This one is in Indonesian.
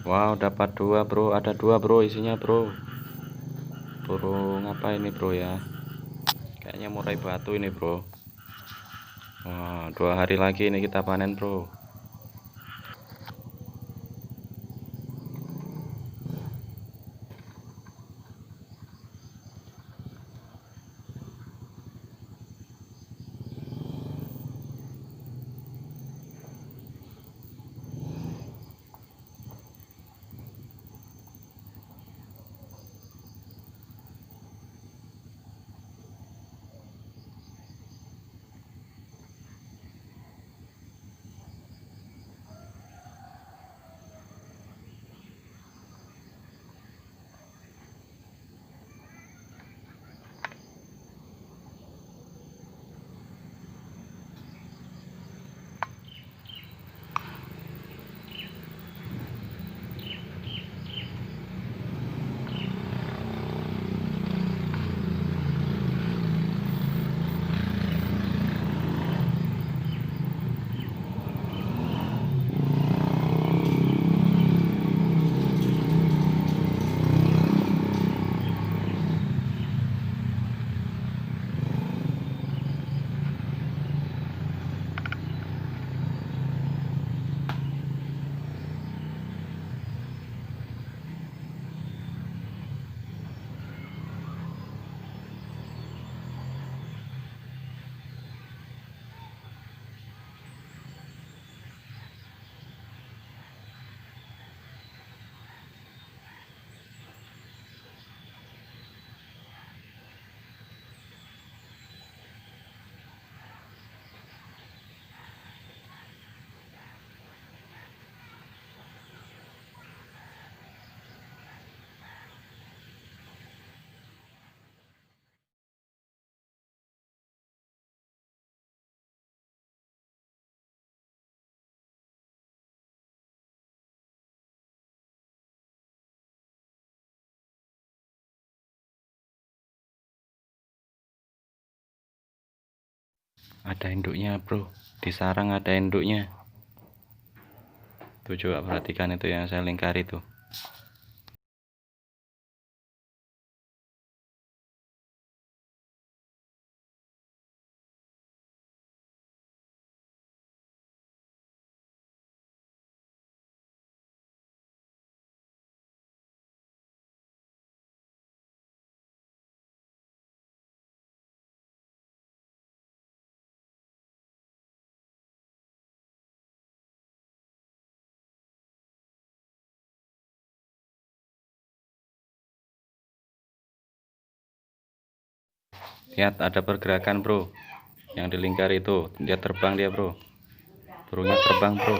Wow, dapat dua bro, ada dua bro isinya bro. Burung apa ini bro ya? Kayaknya murai batu ini bro. Wah, 2 hari lagi ini kita panen bro. Ada induknya bro, di sarang ada induknya tuh, coba perhatikan itu yang saya lingkari tuh. Lihat ada pergerakan bro, yang dilingkari itu dia terbang, dia bro, burungnya terbang bro.